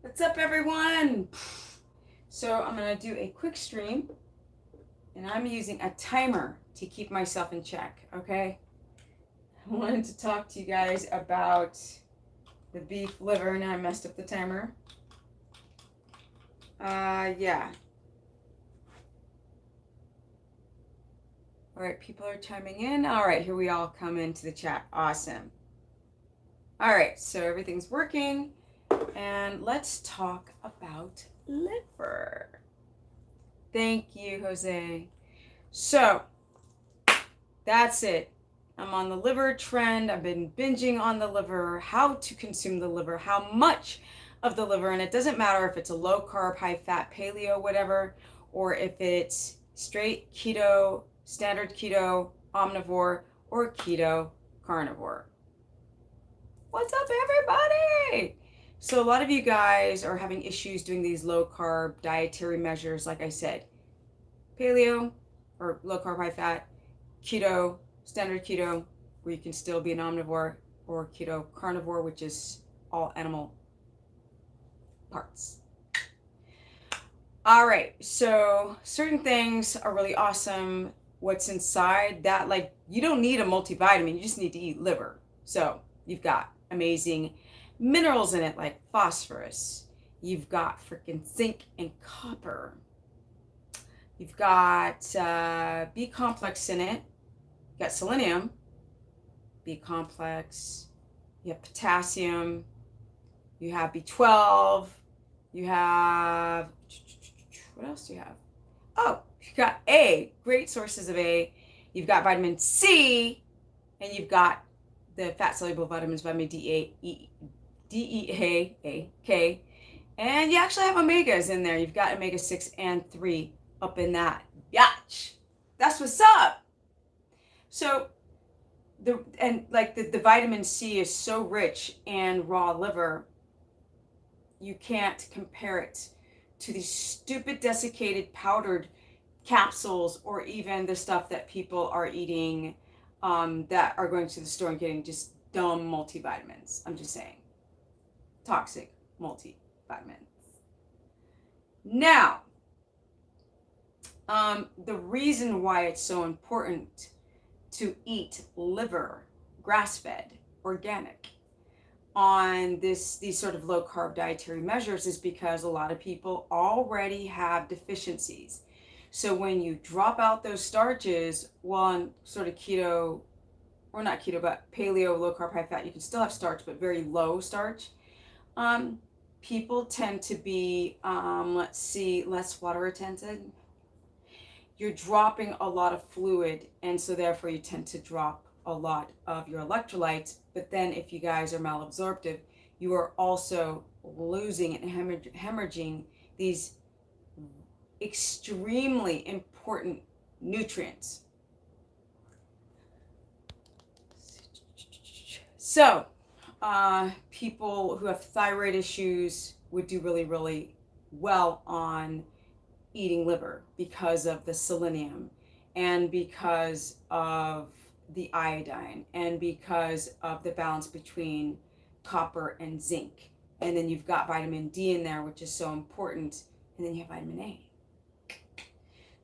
What's up, everyone? So I'm gonna do a quick stream, and I'm using a timer to keep myself in check. Okay. I wanted to talk to you guys about the beef liver, and I messed up the timer. Yeah. All right, people are chiming in. All right, here we all come into the chat. Awesome. All right, so everything's working, and let's talk about liver. Thank you, Jose. So that's it. I'm on the liver trend. I've been binging on the liver, how to consume the liver, how much of the liver, and it doesn't matter if it's a low carb, high fat, paleo, whatever, or if it's straight keto, standard keto, omnivore, or keto, carnivore. What's up, everybody? So a lot of you guys are having issues doing these low carb dietary measures, like I said, paleo or low carb, high fat, keto, standard keto, where you can still be an omnivore, or keto carnivore, which is all animal parts. All right, so certain things are really awesome. What's inside that, like, you don't need a multivitamin, you just need to eat liver. So you've got amazing minerals in it, like phosphorus. You've got freaking zinc and copper. You've got B complex in it. You got selenium, B complex. You have potassium. You have B12. You have, what else do you have? Oh, you got A, great sources of A. You've got vitamin C, and you've got the fat soluble vitamins, vitamin D, A, K. And you actually have omegas in there. You've got omega 6 and 3 up in that. Yatch. That's what's up. So the vitamin C is so rich in raw liver, you can't compare it to these stupid desiccated powdered capsules, or even the stuff that people are eating, that are going to the store and getting just dumb multivitamins. I'm just saying, toxic multivitamins. Now, the reason why it's so important to eat liver, grass-fed, organic, on these sort of low carb dietary measures is because a lot of people already have deficiencies. So when you drop out those starches, well, on sort of keto, or not keto, but paleo, low carb, high fat, you can still have starch, but very low starch. People tend to be, less water retentive. You're dropping a lot of fluid, and so therefore you tend to drop a lot of your electrolytes. But then if you guys are malabsorptive, you are also losing and hemorrhaging these extremely important nutrients. So people who have thyroid issues would do really, really well on eating liver because of the selenium, and because of the iodine, and because of the balance between copper and zinc. And then you've got vitamin D in there, which is so important. And then you have vitamin A.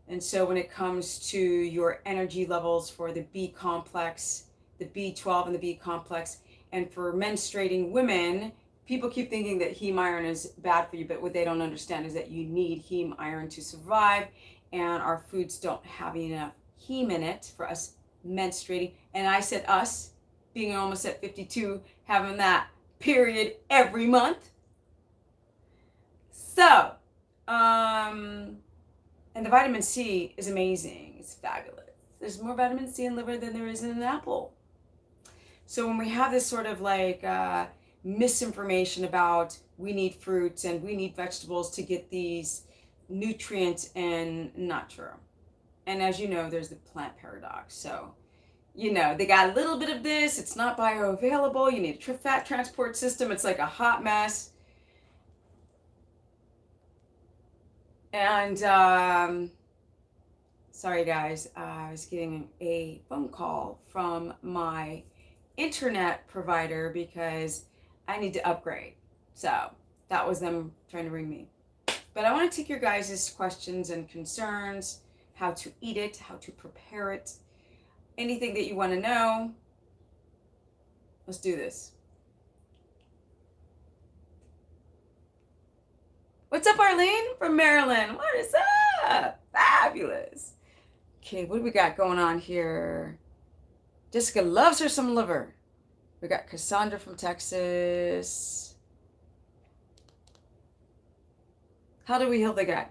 And so when it comes to your energy levels for the B complex, the B12 and the B complex, and for menstruating women, people keep thinking that heme iron is bad for you, but what they don't understand is that you need heme iron to survive, and our foods don't have enough heme in it for us menstruating. And I said us, being almost at 52, having that period every month. So, and the vitamin C is amazing. It's fabulous. There's more vitamin C in liver than there is in an apple. So when we have this sort of like misinformation about we need fruits and we need vegetables to get these nutrients, and not true. And as you know, there's the plant paradox. So, they got a little bit of this, it's not bioavailable, you need a fat transport system, it's like a hot mess. And sorry guys, I was getting a phone call from my internet provider because I need to upgrade. So That was them trying to ring me. But I want to take your guys' questions and concerns, how to eat it, how to prepare it, anything that you want to know. Let's do this. What's up, Arlene from Maryland? What is up? Fabulous. Okay, what do we got going on here? Jessica loves her some liver. We got Cassandra from Texas. How do we heal the gut?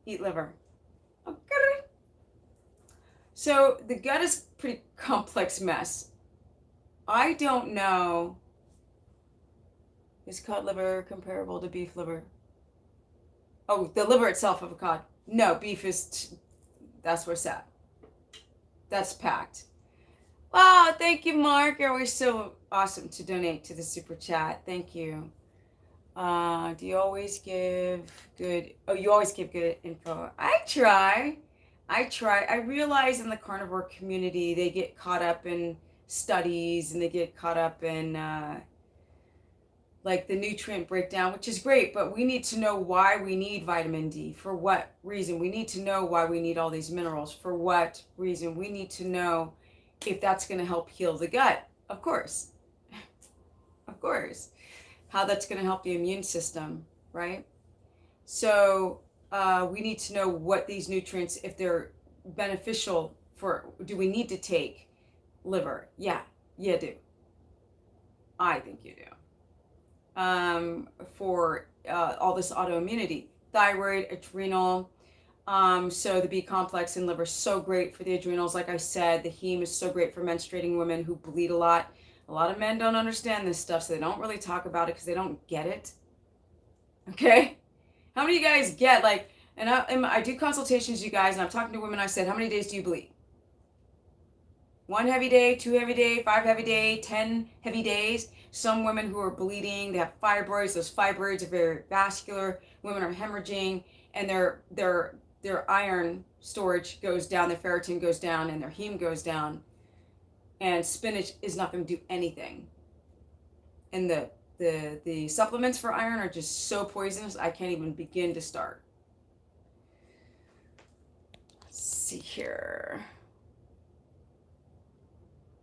Eat liver. Okay. So the gut is a pretty complex mess. I don't know. Is cod liver comparable to beef liver? Oh, the liver itself of a cod. No, beef is, that's where it's at. That's packed. Wow, thank you, Mark. You're always so awesome to donate to the super chat. Thank you. Do you always give good, oh, you always give good info. I try. I realize in the carnivore community, they get caught up in studies and they get caught up in like the nutrient breakdown, which is great, but we need to know why we need vitamin D, for what reason. We need to know why we need all these minerals, for what reason. We need to know if that's going to help heal the gut, of course. Of course. How that's going to help the immune system, right? So we need to know what these nutrients, if they're beneficial for, do we need to take liver? Yeah, you do. I think you do. For all this autoimmunity, thyroid, adrenal. So the B complex in liver is so great for the adrenals. Like I said, the heme is so great for menstruating women who bleed a lot. A lot of men don't understand this stuff, so they don't really talk about it because they don't get it. Okay? How many of you guys get, like, and I do consultations, you guys, and I'm talking to women, I said, how many days do you bleed? 1 heavy day, 2 heavy day, 5 heavy day, 10 heavy days. Some women who are bleeding, they have fibroids. Those fibroids are very vascular. Women are hemorrhaging, and their iron storage goes down, their ferritin goes down, and their heme goes down. And spinach is not going to do anything. And the supplements for iron are just so poisonous, I can't even begin to start. Let's see here.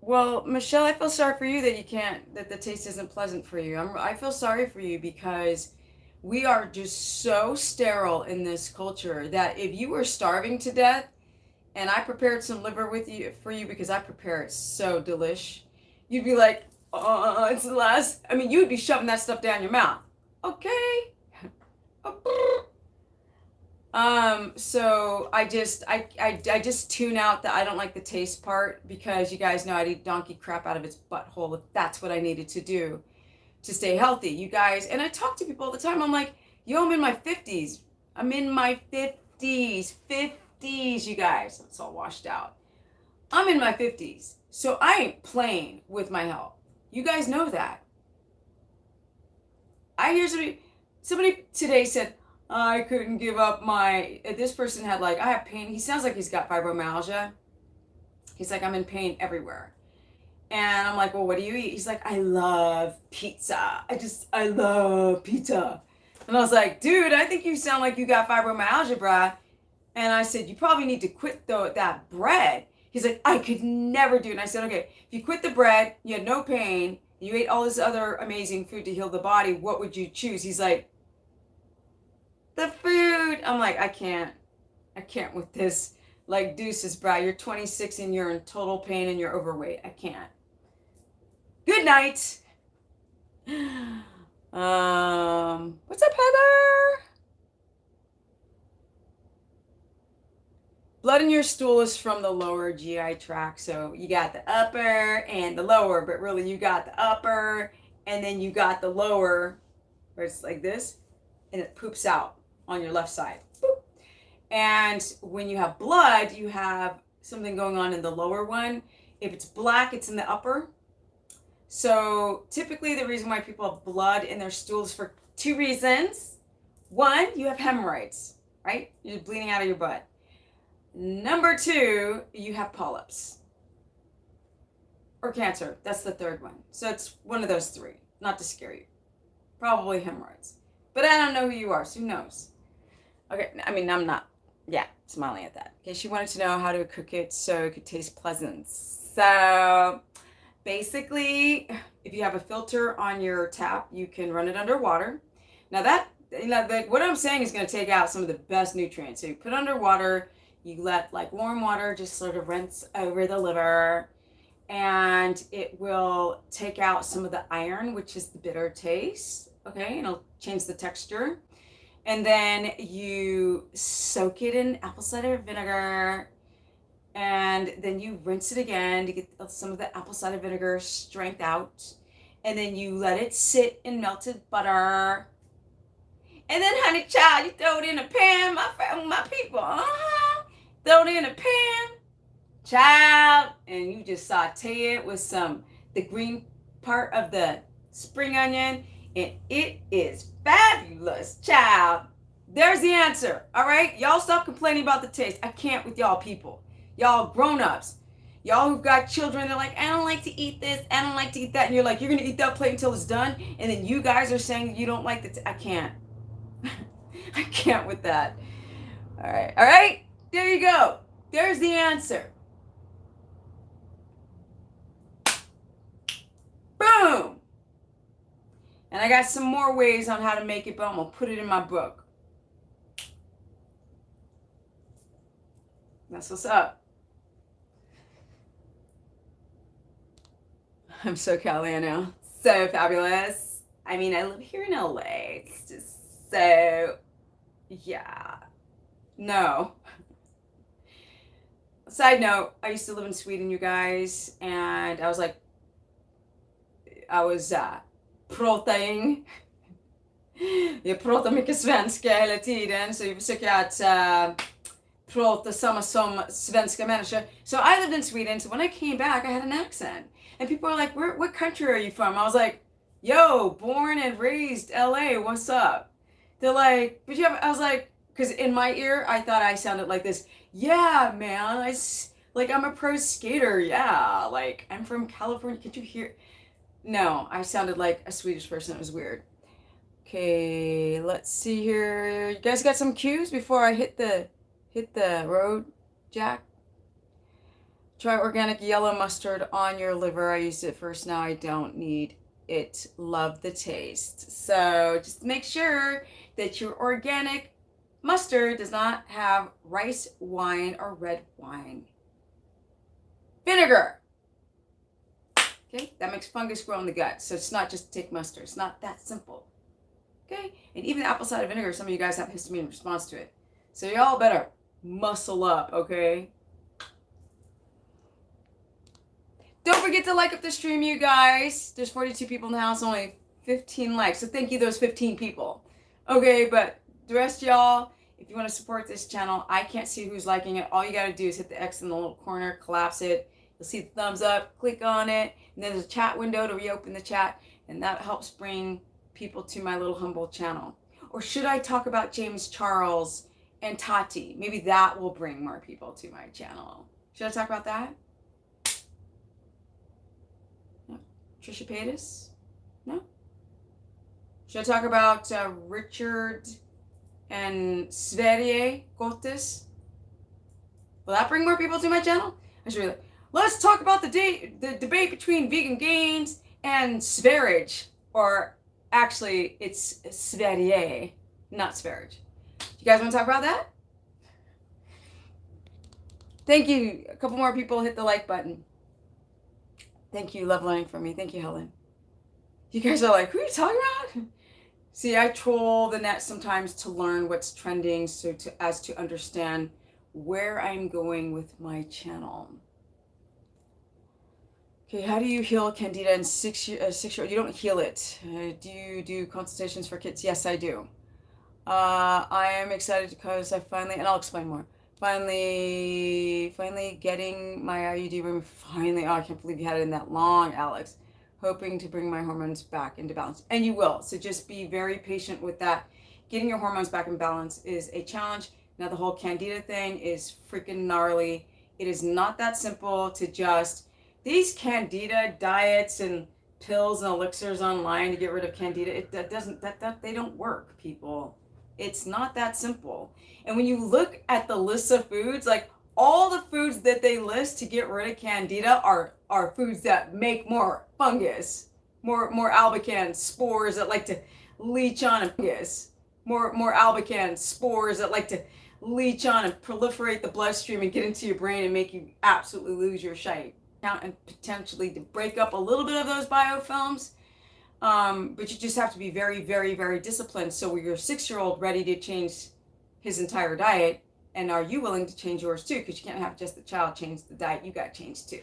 Well, Michelle, I feel sorry for you that the taste isn't pleasant for you. I feel sorry for you because we are just so sterile in this culture that if you were starving to death and I prepared some liver for you because I prepare it so delish, you'd be like, oh, it's the last. I mean, you'd be shoving that stuff down your mouth. Okay. So I just tune out I don't like the taste part because you guys know I'd eat donkey crap out of its butthole if that's what I needed to do to stay healthy. You guys, and I talk to people all the time. I'm like, yo, I'm in my 50s. I'm in my 50s, you guys. It's all washed out. I'm in my 50s. So I ain't playing with my health. You guys know that. I hear somebody today said, I couldn't give up this person had I have pain. He sounds like he's got fibromyalgia. He's like, I'm in pain everywhere. And I'm like, well, what do you eat? He's like, I love pizza. I love pizza. And I was like, dude, I think you sound like you got fibromyalgia, bruh. And I said, you probably need to quit that bread. He's like, I could never do it. And I said, okay, if you quit the bread, you had no pain, you ate all this other amazing food to heal the body, what would you choose? He's like, the food. I'm like, I can't with this. Like, deuces, bruh. You're 26 and you're in total pain and you're overweight. I can't. Good night. What's up, Heather? Blood in your stool is from the lower GI tract. So you got the upper and the lower, but really you got the upper and then you got the lower where it's like this and it poops out on your left side. Boop. And when you have blood, you have something going on in the lower one. If it's black, it's in the upper. So typically the reason why people have blood in their stools for 2 reasons. 1, you have hemorrhoids, right? You're bleeding out of your butt. Number 2, you have polyps or cancer. That's the 3rd one. So it's one of those 3, not to scare you. Probably hemorrhoids. But I don't know who you are, so who knows? Okay, I mean, I'm not, yeah, smiling at that. Okay, she wanted to know how to cook it so it could taste pleasant. So basically, if you have a filter on your tap, you can run it under water. Now that, what I'm saying is going to take out some of the best nutrients. So you put it under water, you let like warm water just sort of rinse over the liver, and it will take out some of the iron, which is the bitter taste. Okay, it'll change the texture. And then you soak it in apple cider vinegar, and then you rinse it again to get some of the apple cider vinegar strength out. And then you let it sit in melted butter. And then, honey child, you throw it in a pan, my people. Throw it in a pan, child, and you just saute it with the green part of the spring onion, and it is fabulous, child. There's the answer. All right, y'all stop complaining about the taste. I can't with y'all people. Y'all grown-ups. Y'all who've got children, they're like, I don't like to eat this, I don't like to eat that. And you're like, you're going to eat that plate until it's done? And then you guys are saying you don't like I can't. I can't with that. All right. There you go. There's the answer. Boom. And I got some more ways on how to make it, but I'm going to put it in my book. That's what's up. I'm so Cali now. So fabulous. I mean, I live here in LA. It's just so, yeah. No. Side note, I used to live in Sweden, you guys, and I was prating. Jag pratar mycket svenska hela tiden, så jag försöker att prata samma som svenska människor. So I lived in Sweden, so when I came back, I had an accent. And people were like, what country are you from? I was like, yo, born and raised LA, what's up? They're like, I was like, because in my ear, I thought I sounded like this. Yeah, man, I'm a pro skater, yeah. Like, I'm from California, could you hear? No, I sounded like a Swedish person, it was weird. Okay, let's see here. You guys got some cues before I hit the road, Jack? Try organic yellow mustard on your liver. I used it first, now I don't need it. Love the taste. So just make sure that your organic mustard does not have rice wine or red wine vinegar. Okay, that makes fungus grow in the gut. So it's not just take mustard. It's not that simple. Okay, and even apple cider vinegar, some of you guys have histamine response to it. So y'all better muscle up, okay? Don't forget to like up the stream, you guys. There's 42 people in the house, only 15 likes. So thank you, those 15 people. Okay, but the rest of y'all, if you want to support this channel, I can't see who's liking it. All you got to do is hit the X in the little corner, collapse it. You'll see the thumbs up, click on it, and then there's a chat window to reopen the chat, and that helps bring people to my little humble channel. Or should I talk about James Charles and Tati? Maybe that will bring more people to my channel. Should I talk about that? No? Trisha Paytas? No? Should I talk about Richard and Sverige Gottes? Will that bring more people to my channel? I should be like, let's talk about the debate between Vegan Gains and Sverige. Or actually, it's Sverige, not Sverige. You guys want to talk about that? Thank you. A couple more people hit the like button. Thank you, love learning from me. Thank you, Helen. You guys are like, who are you talking about? See, I troll the net sometimes to learn what's trending, so as to understand where I'm going with my channel. Okay, how do you heal Candida in 6-year-old? You don't heal it. Do you do consultations for kids? Yes, I do. I am excited because I finally, and I'll explain more. Finally getting my IUD removed. Finally, oh, I can't believe you had it in that long, Alex. Hoping to bring my hormones back into balance. And you will, so just be very patient with that. Getting your hormones back in balance is a challenge. Now, the whole Candida thing is freaking gnarly. It is not that simple to just, these Candida diets and pills and elixirs online to get rid of Candida. That they don't work, people. It's not that simple. And when you look at the list of foods, like all the foods that they list to get rid of Candida are foods that make more fungus, more albicans, spores that like to leech on a fungus, more albicans, spores that like to leech on and proliferate the bloodstream and get into your brain and make you absolutely lose your sight. And potentially to break up a little bit of those biofilms. But you just have to be very, very, very disciplined. So your 6-year-old ready to change his entire diet, and are you willing to change yours too? Because you can't have just the child change the diet, you got to change too.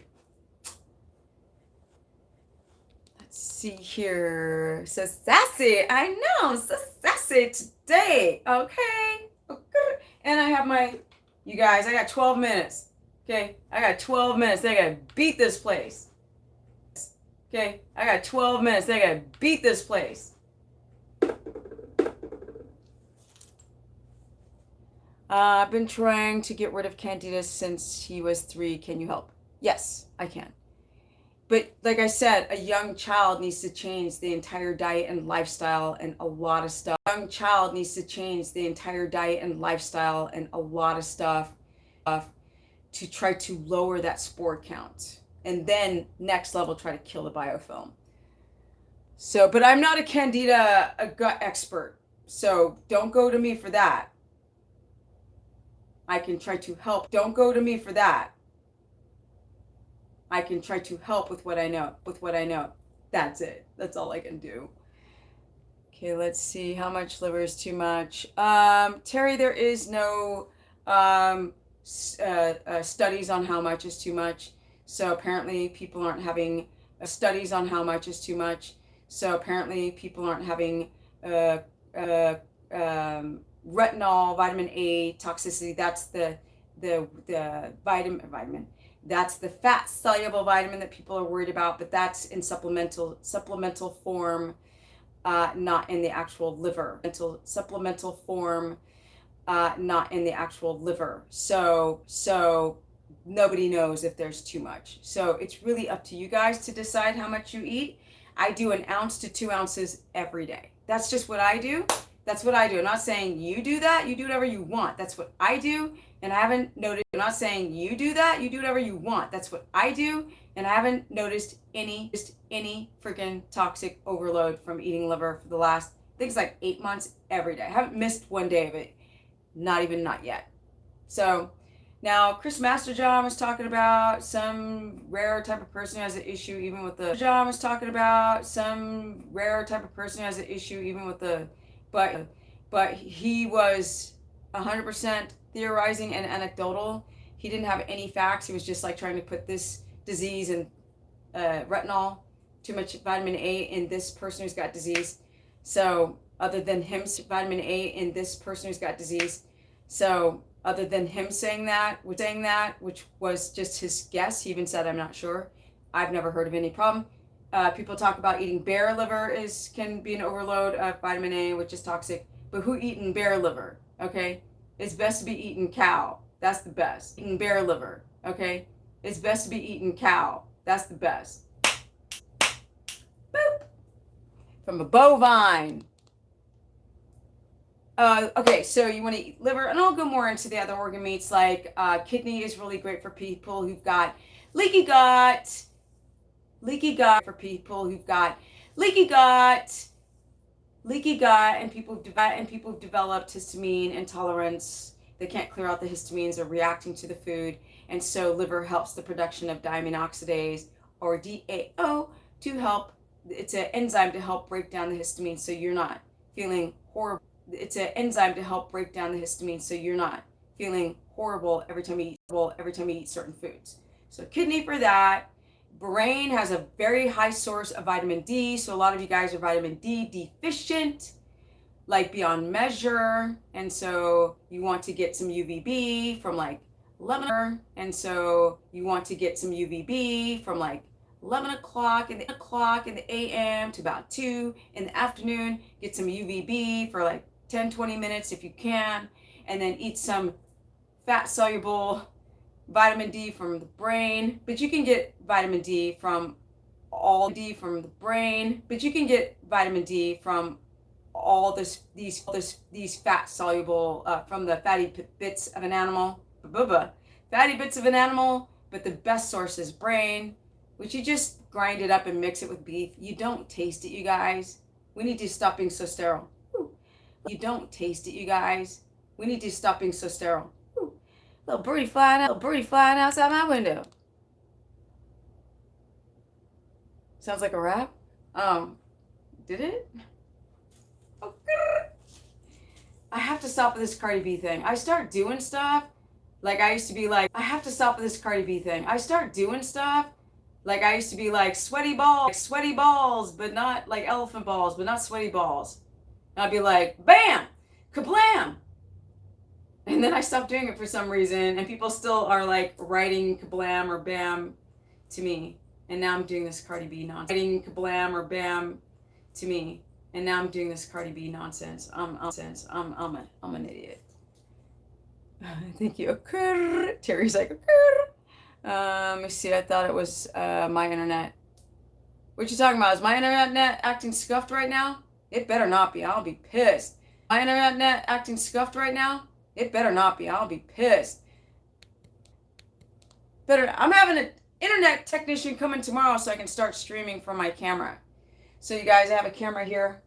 Let's see here. So sassy, I know, so sassy today. Okay. And I have you guys, I got 12 minutes. Okay, I got 12 minutes. Then I gotta beat this place. Okay, I got 12 minutes. Then I gotta beat this place. I've been trying to get rid of Candida since he was 3. Can you help? Yes, I can. But like I said, a young child needs to change the entire diet and lifestyle and a lot of stuff. A young child needs to change the entire diet and lifestyle and a lot of stuff to try to lower that spore count. And then next level, try to kill the biofilm. So, but I'm not a gut expert. So don't go to me for that. I can try to help. Don't go to me for that. I can try to help with what I know. That's it. That's all I can do. Okay, let's see. How much liver is too much? Terry, there is no studies on how much is too much. So apparently people aren't having studies on how much is too much. So apparently people aren't having retinol, vitamin A toxicity. That's the vitamin. That's the fat soluble vitamin that people are worried about, but that's in supplemental form, not in the actual liver. Supplemental form, not in the actual liver. So nobody knows if there's too much. So it's really up to you guys to decide how much you eat. I do 1 ounce to 2 ounces every day. That's just what I do. That's what I do. I'm not saying you do that. You do whatever you want. That's what I do. And I haven't noticed, I'm not saying you do that. You do whatever you want. That's what I do. And I haven't noticed any freaking toxic overload from eating liver for the last, I think it's like 8 months every day. I haven't missed one day of it. Not yet. So now Chris Masterjohn was talking about some rare type of person who has an issue even with the, John was talking about some rare type of person who has an issue even with the, but he was 100% theorizing and anecdotal. He didn't have any facts. He was just like trying to put this disease and retinol, too much vitamin A in this person who's got disease. So other than him, vitamin A in this person who's got disease. So other than him saying that, which was just his guess, he even said, I'm not sure. I've never heard of any problem. People talk about eating bear liver can be an overload of vitamin A, which is toxic. But who eating bear liver? Okay, it's best to be eating cow. That's the best. Eating bear liver. Okay, it's best to be eating cow. That's the best. Boop. From a bovine. Okay, so you want to eat liver, and I'll go more into the other organ meats. Like kidney is really great for people who've got leaky gut. For people who've got leaky gut, and people who've developed histamine intolerance. They can't clear out the histamines or reacting to the food, and so liver helps the production of diamine oxidase or DAO to help. It's an enzyme to help break down the histamine, so you're not feeling horrible. It's an enzyme to help break down the histamine, so you're not feeling horrible every time you eat certain foods. So kidney for that. Brain has a very high source of vitamin D, so a lot of you guys are vitamin D deficient, like beyond measure, and so you want to get some UVB from like 11, and so you want to get some UVB from like 11 o'clock in the a.m. to about 2 in the afternoon. Get some UVB for like 10-20 minutes if you can, and then eat some fat soluble vitamin D from the brain. But you can get vitamin D from all D from the brain, but you can get vitamin D from all these fat soluble from the fatty bits of an animal, fatty bits of an animal. But the best source is brain, which you just grind it up and mix it with beef. You don't taste it, you guys. We need to stop being so sterile. You don't taste it, you guys. We need to stop being so sterile. Little birdie flying outside my window. Sounds like a rap. Did it? I have to stop with this Cardi B thing. I start doing stuff like I used to be like, I have to stop with this Cardi B thing. I start doing stuff like I used to be like sweaty balls, but not like elephant balls, but not sweaty balls. And I'd be like, bam, kablam. And then I stopped doing it for some reason, and people still are like writing kablam or bam to me. And now I'm doing this Cardi B nonsense. Writing kablam or bam to me. And now I'm doing this Cardi B nonsense. I'm an idiot. Thank you. Terry's like, let me see. I thought it was my internet. What you talking about? Is my internet acting scuffed right now? It better not be. I'll be pissed. My internet acting scuffed right now? It better not be. I'll be pissed. I'm having an internet technician come in tomorrow so I can start streaming from my camera. So you guys, I have a camera here.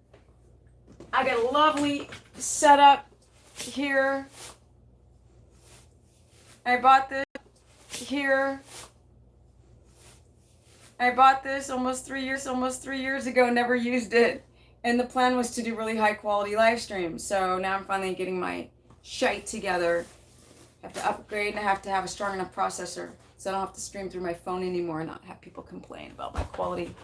I got a lovely setup here. I bought this here. I bought this almost 3 years ago, never used it. And the plan was to do really high quality live streams. So now I'm finally getting my shite together. I have to upgrade, and I have to have a strong enough processor so I don't have to stream through my phone anymore and not have people complain about my quality.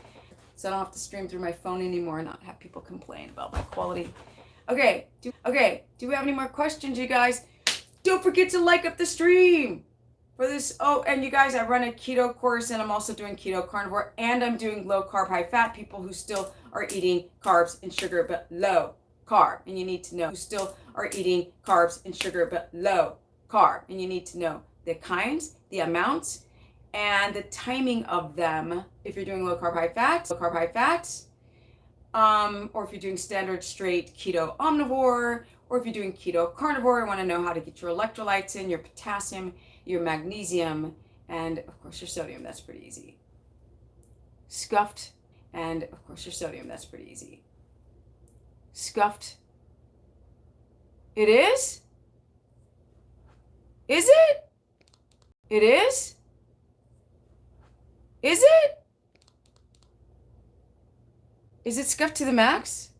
Okay, do we have any more questions, you guys? Don't forget to like up the stream for this. Oh, and you guys, I run a keto course, and I'm also doing keto carnivore, and I'm doing low carb, high fat people who still are eating carbs and sugar, but low carb. And you need to know who still are eating carbs and sugar, but low carb. And you need to know the kinds, the amounts, and the timing of them. If you're doing low carb, high fats, or if you're doing standard straight keto omnivore, or if you're doing keto carnivore, I want to know how to get your electrolytes in, your potassium, your magnesium, and of course your sodium. That's pretty easy. Scuffed, and of course your sodium. That's pretty easy. Scuffed. It is? Is it? It is? Is it? Is it scuffed to the max?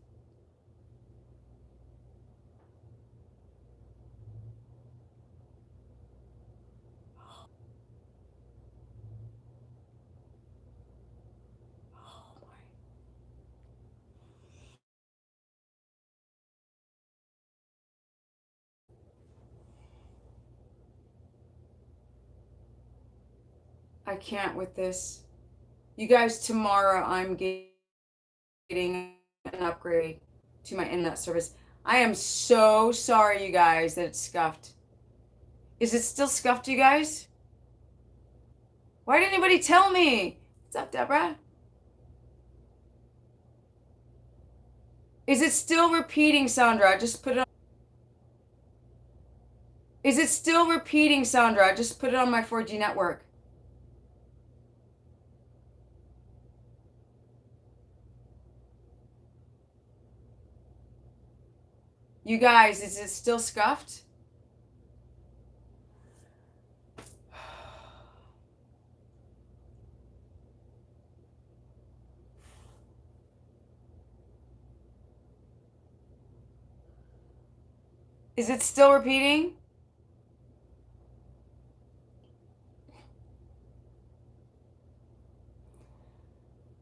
I can't with this. You guys, tomorrow I'm getting an upgrade to my internet service. I am so sorry, you guys, that it's scuffed. Is it still scuffed, you guys? Why didn't anybody tell me? What's up, Deborah? Is it still repeating, Sandra? Just put it on. Is it still repeating, Sandra? Just put it on my 4G network. You guys, is it still scuffed? Is it still repeating?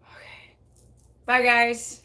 Okay. Bye, guys.